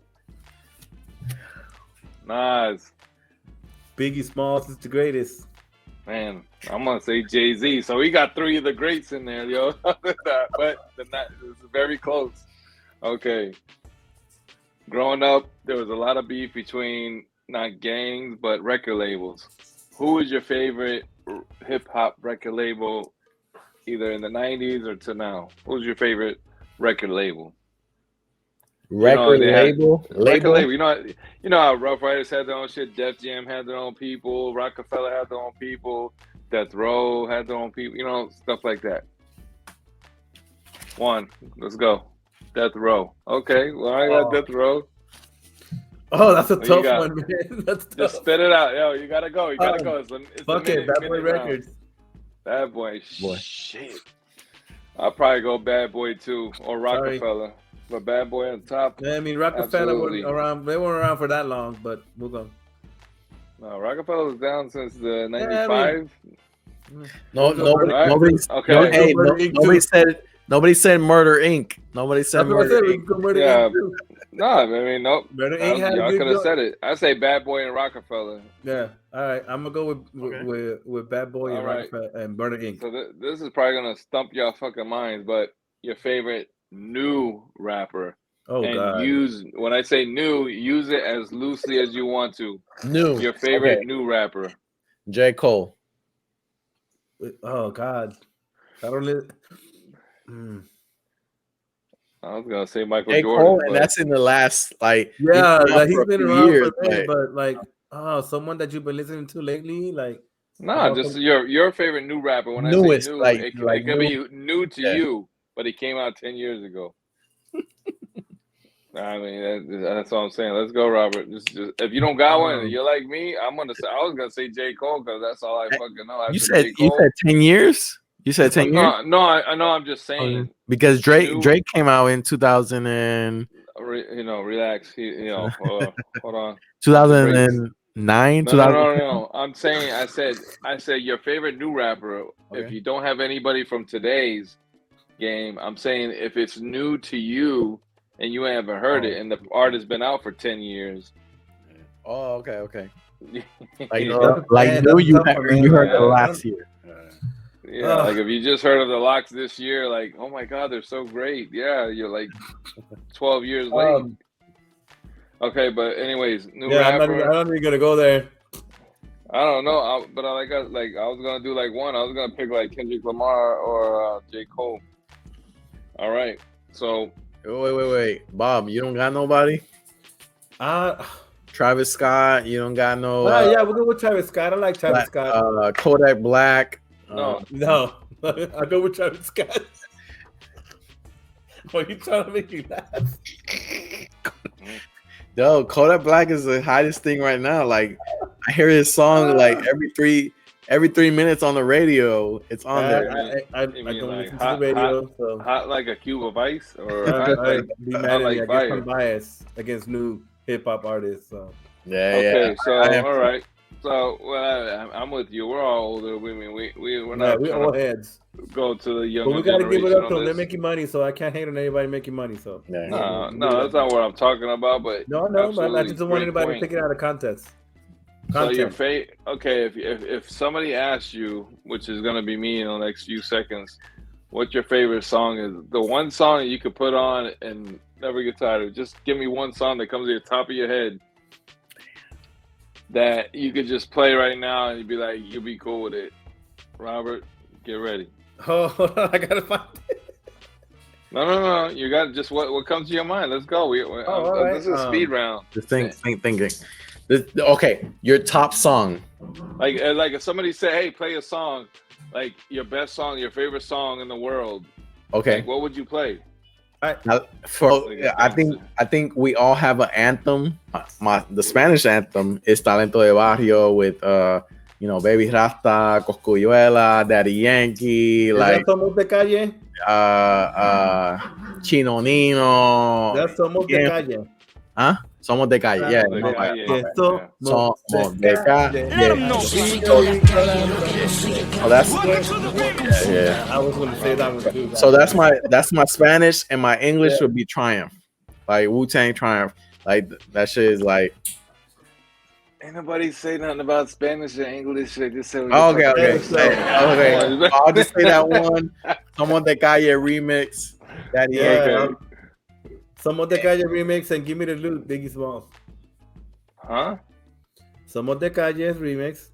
Nas. Biggie Smalls is the greatest. Man, I'm gonna say Jay-Z. So we got 3 of the greats in there, yo. But it's very close. Okay. Growing up, there was a lot of beef between not gangs but record labels. Who was your favorite hip hop record label, either in the 90s or to now? Who was your favorite record label? Record label. You know how Rough Riders had their own shit. Def Jam had their own people. Rockefeller had their own people. Death Row had their own people. Stuff like that. 1. Let's go. Death Row. Okay. Well, I got Death Row. Oh, that's a tough one, man. That's tough. Just spit it out. Yo, you gotta go. It's fuck it. Bad Boy Records. Bad Boy. Shit. I'll probably go Bad Boy too, or Rockefeller. But Bad Boy on top. Yeah, I mean, Rockefeller wasn't around. They weren't around for that long, but we'll go. No, Rockefeller was down since the 95. Nobody said Murder Inc. Nobody said Murder Inc. Nope. Y'all could have said it. I say Bad Boy and Rockefeller. Yeah. All right. I'm gonna go with Bad Boy and Rockefeller and Murder Inc. So this is probably gonna stump y'all fucking minds, but your favorite new rapper Oh and God. use, when I say new, use it as loosely as you want to. New. Your favorite new rapper. J. Cole. Oh God. I don't live. I was gonna say Michael J. Jordan, Cole, but and that's in the last Yeah, like he's for a been few around years, for a minute, but like, someone that you've been listening to lately, like. nah, just your favorite new rapper. When Newest, I say new, like it could new. be new to you, but it came out 10 years ago. I mean, that's all I'm saying. Let's go, Robert. Just if you don't got one, and you're like me, I'm gonna say I was gonna say J. Cole because that's all I fucking know. You said 10 years. You said 10 years. No, I know. I'm just saying because Drake came out in 2000 and relax. Hold on. 2009. No. I'm saying I said your favorite new rapper. Okay. If you don't have anybody from today's game, I'm saying if it's new to you and you haven't heard it, and the artist's been out for 10 years. Oh, okay. Like you heard it last year. Yeah, like if you just heard of the Locks this year, like, oh my God, they're so great. Yeah, you're like 12 years late. Okay, but anyways, new rapper. I'm not even gonna go there. I don't know, I was gonna do like one. I was gonna pick like Kendrick Lamar or J. Cole. All right, so wait, Bob, you don't got nobody? Travis Scott, you don't got no. Yeah, we'll go with Travis Scott. I like Travis Scott. Kodak Black. No, I'll go with Travis Scott. Are you trying to make me laugh? No, Kodak Black is the hottest thing right now. Like, I hear his song like every three minutes on the radio. It's on there. I don't listen to the radio. So. Hot like a cube of ice, or I'm biased against new hip hop artists. So. Yeah. So all right. So I'm with you. We're all older. We're not. We're old heads. Go to the younger. But we got to give it up to them. They're making money, so I can't hate on anybody making money. So no, that's not what I'm talking about. But no, but I just don't want anybody to take it out of context. So your if somebody asks you, which is gonna be me in the next few seconds, what your favorite song is, the one song that you could put on and never get tired of. Just give me one song that comes to the top of your head that you could just play right now and you'll be cool with it. Robert, get ready. Oh, I gotta find it. No. You got just what comes to your mind. Let's go. This is a speed round. Just thinking. Okay, your top song. Like if somebody say, "Hey, play a song, like your best song, your favorite song in the world." Okay, like, what would you play? I think we all have an anthem. The Spanish anthem is Talento de Barrio with Baby Rasta, Coscuyuela, Daddy Yankee, like Somos de Calle. Chino Nino. That's Somos de Calle. Huh? Somos de Calle. Yeah. Somos de Calle. Let them know. Oh, that's yeah. I was going to say that one too. So that's my Spanish, and my English would be Triumph, like Wu-Tang Triumph. Like that shit is like. Ain't nobody say nothing about Spanish or English. Just say okay. I'll just say that one. Somos de Calle remix. Somos de Calle remix and Give Me the Loot, Biggie Smalls. Huh? Somos de Calle remix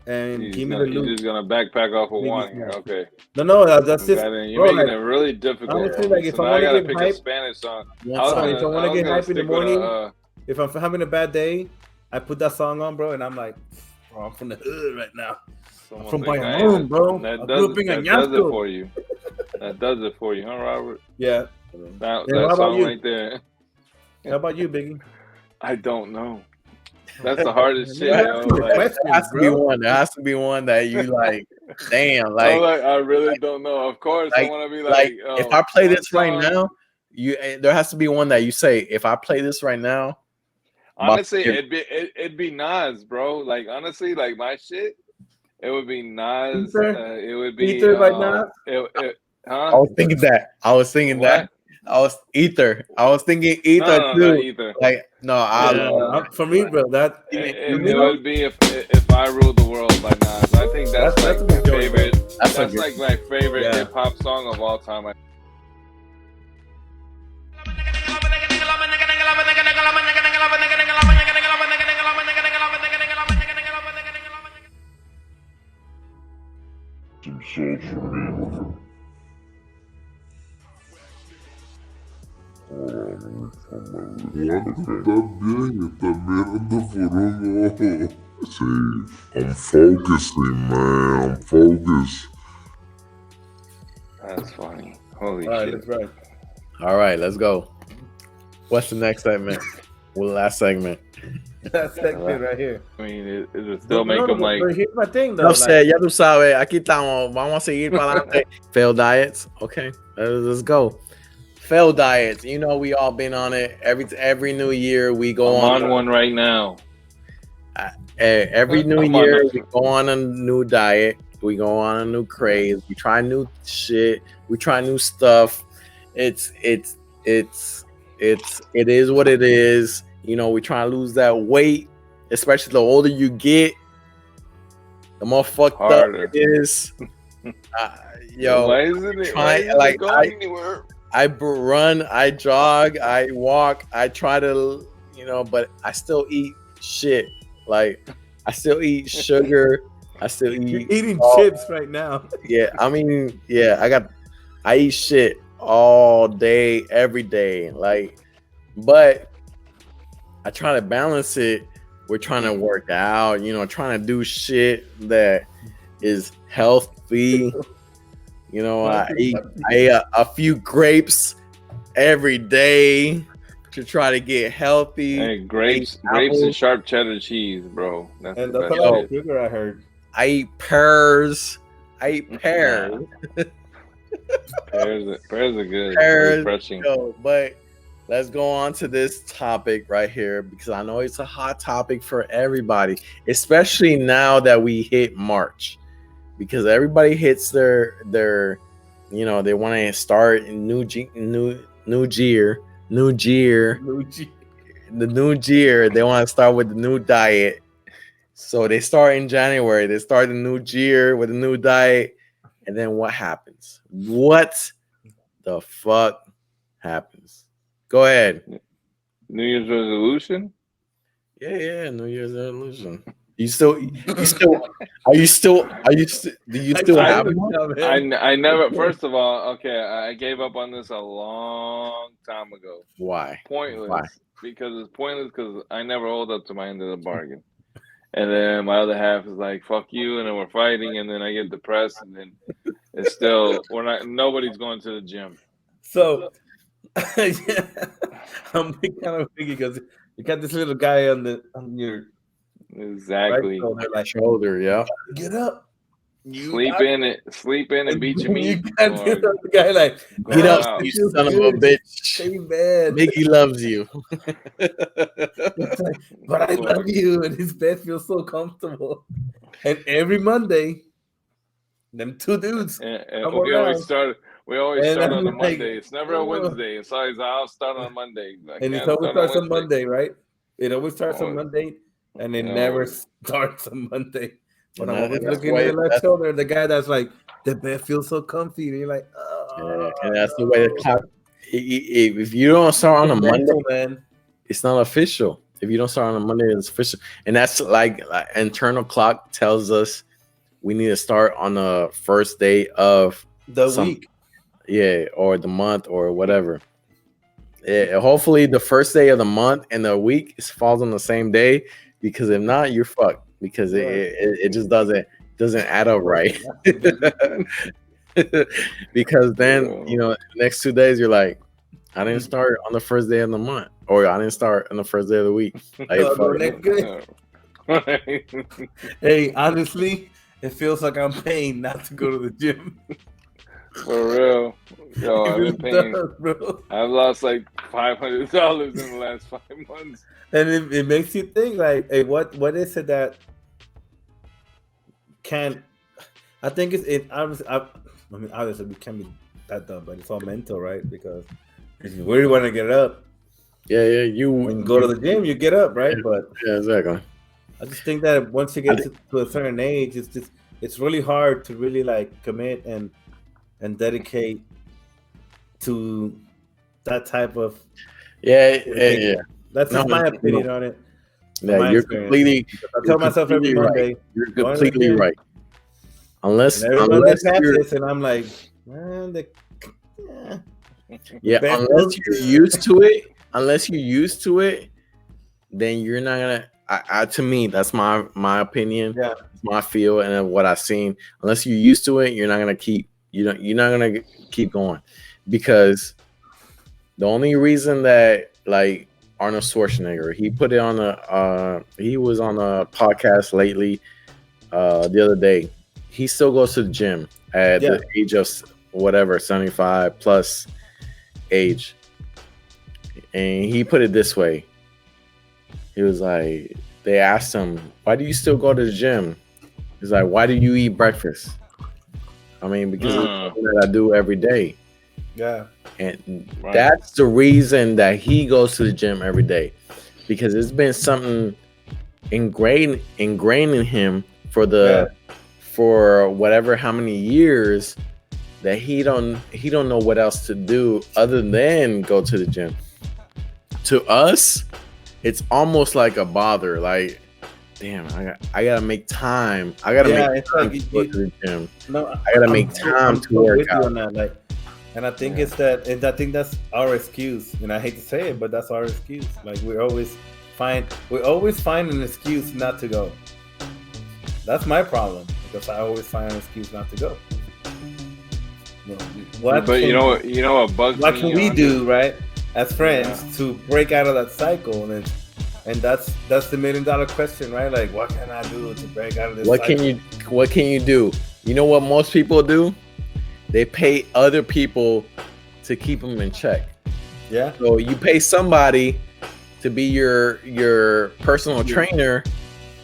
and Give Me the Loot. You're just gonna backpack off of one here. Okay. No, that's just. You're making it really difficult. I would say, like, if I gotta pick a Spanish song, if I want to get hype in the morning, if I'm having a bad day, I put that song on, bro, and I'm like, I'm from the hood right now. I'm from Bayamón, bro. That does it for you. That does it for you, huh, Robert? Yeah. That song right there. How about you, Biggie? I don't know. That's the hardest shit. There has to be one that you like. Damn, like I really don't know. Of course, I want to be like if I play this right now, there has to be one that you say. If I play this right now, honestly, it'd be Nas, bro. Like honestly, like my shit, it would be Nas. It would be Ether by Nas. Huh? I was thinking that. I was Ether. I was thinking Ether too. Not Ether. Like no, for me, bro. That it would be if I ruled the world by Nas. I think that's like my favorite. That's like my favorite hip hop song of all time. I'm focusing, man. I'm focused. That's funny. Holy All right, shit. that's right. All right, let's go. What's the next segment? Well, last segment. That segment right here. I mean, it'll still make them like. But here's my thing, though. No sé, ya tú sabes. Aquí estamos. Vamos a seguir para adelante. Failed diets. Okay, let's go. Failed diets. You know, we all been on it. Every new year we go on one right now. Every new year we go on a new diet. We go on a new craze. We try new shit. We try new stuff. It is what it is. You know, we try to lose that weight, especially the older you get, the more fucked Harder. up it is. Yo, why isn't it? I run, I jog, I walk, I try to, but I still eat shit. Like, I still eat sugar. I still eat. You're eating chips right now. Yeah, I mean, yeah, I eat shit all day, every day. Like, but I try to balance it. We're trying to work out, trying to do shit that is healthy. I eat a few grapes every day to try to get healthy. Hey, grapes and sharp cheddar cheese, bro. That's a lot of sugar, I heard. I eat pears. Pears. Pears are good. Pears, refreshing. But let's go on to this topic right here, because I know it's a hot topic for everybody, especially now that we hit March, because everybody hits their they want to start in the new year. They want to start with the new diet. So they start in January. They start the new year with a new diet. And then what happens? What the fuck happens? Go ahead. New Year's resolution? Yeah, New Year's resolution. Do you still have one? I never, first of all, okay, I gave up on this a long time ago. Why? Pointless. Why? Because it's pointless because I never hold up to my end of the bargain. And then my other half is like, fuck you, and then we're fighting, and then I get depressed, and then it's still nobody's going to the gym. So I'm kind of thinking because you got this little guy on your exactly right shoulder, yeah. Get up. Sleep in and beat your meat. The guy like, get up, you son of a bitch. Stay bad. Mickey loves you. But I love you, and his bed feels so comfortable. And every Monday, them two dudes. And we always start on a Monday. It's never a Wednesday. It's always I'll start on a Monday. And it always starts on Monday, right? It always starts on Monday, and it never starts on Monday. When I'm looking at the left shoulder, the guy that's like, the bed feels so comfy. And you're like, oh. Yeah, and that's the way the clock. If you don't start on a Monday, man, it's not official. If you don't start on a Monday, it's official. And that's like internal clock tells us we need to start on the first day of the week. Yeah, or the month or whatever. Yeah, hopefully the first day of the month and the week falls on the same day, because if not, you're fucked. Because it just doesn't add up right. Because then the next 2 days you're like, I didn't start on the first day of the month, or I didn't start on the first day of the week. Hey, honestly, it feels like I'm paying not to go to the gym. For real. Yo, I've been paying. Bro. I've lost like $500 in the last 5 months. And it makes you think like, hey, what is it that can? I think obviously we can't be that dumb, but it's all mental, right? Because if you really want to get up, you go to the gym, you get up, right? But yeah, exactly. I just think that once you get to a certain age, it's really hard to really like commit and dedicate to that type of That's just my opinion on it. Yeah, you're completely. I tell myself every Monday. Right. You're completely right. Unless this, and I'm like, man, unless you're used to it, then you're not gonna. To me, that's my opinion. Yeah, my feel and what I've seen. Unless you're used to it, you're not gonna keep. You're not gonna keep going, because the only reason that like Arnold Schwarzenegger, he put it on he was on a podcast lately the other day. He still goes to the gym at the age of whatever 75 plus age, and he put it this way. He was like, they asked him, why do you still go to the gym? He's like, why do you eat breakfast? I mean, because it's something that I do every day. Yeah. And that's the reason that he goes to the gym every day, because it's been something ingrained in him for whatever how many years that he don't know what else to do other than go to the gym. To us, it's almost like a bother. Like, damn, I gotta make time. I gotta make time to go to the gym. No, I gotta make time to work out. On that, like, and I think it's that, and I think that's our excuse. And I hate to say it, but that's our excuse. Like, we always find an excuse not to go. That's my problem, because I always find an excuse not to go. What can we do, right, as friends, to break out of that cycle? And that's the $1 million question, right? Like, what can I do to break out of this cycle? What can you do? You know what most people do? They pay other people to keep them in check. Yeah. So you pay somebody to be your personal trainer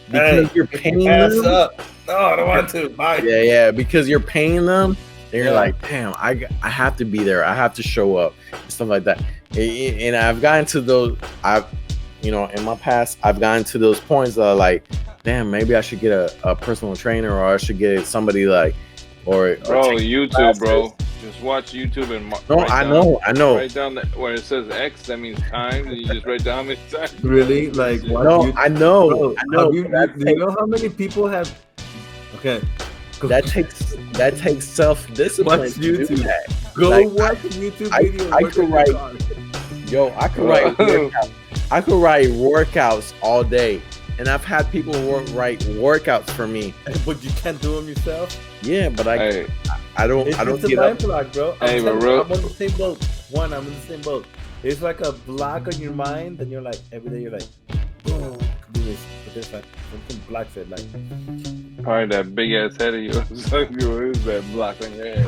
because you're paying them. Up. No, I don't want to. Bye. Yeah, because you're paying them. They're like, damn, I have to be there. I have to show up, and stuff like that. And I've gotten to those. In my past, I've gotten to those points that are like, damn, maybe I should get a personal trainer, or I should get somebody like, or YouTube, classes. Bro. Just watch YouTube and I know. Write down where it says X, that means time, and you just write down how many times. Really? Like, what? No, I know. Do you know how many people have? Okay. That takes self-discipline. Watch YouTube. To do that. Go watch YouTube videos. I could write workouts all day, and I've had people write workouts for me. But you can't do them yourself. Yeah, but I don't it's get a mind block, bro. I'm on the same boat. I'm in the same boat. It's like a block on your mind, and you're like, every day you're like, oh, do this. But there's like something blocks it, like. Alright, that big ass head of yours. What is that block on your head?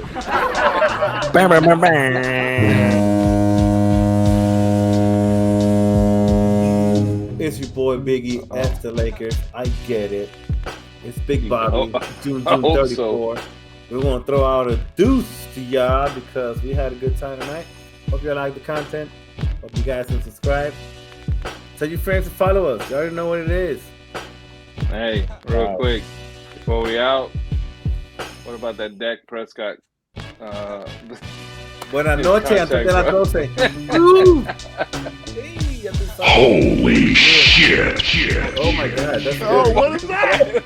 It's your boy Biggie, F the Lakers. I get it. It's Big Bobby, June 34. So. We're going to throw out a deuce to y'all because we had a good time tonight. Hope y'all like the content. Hope you guys can subscribe. Tell your friends to follow us. You already know what it is. Hey, real quick, before we out, what about that Dak Prescott? Buenas noches, antes de las 12. Holy shit. Oh my God. That's good. What is that?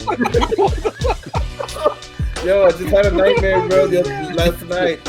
Yo, I just had a nightmare, bro, last night.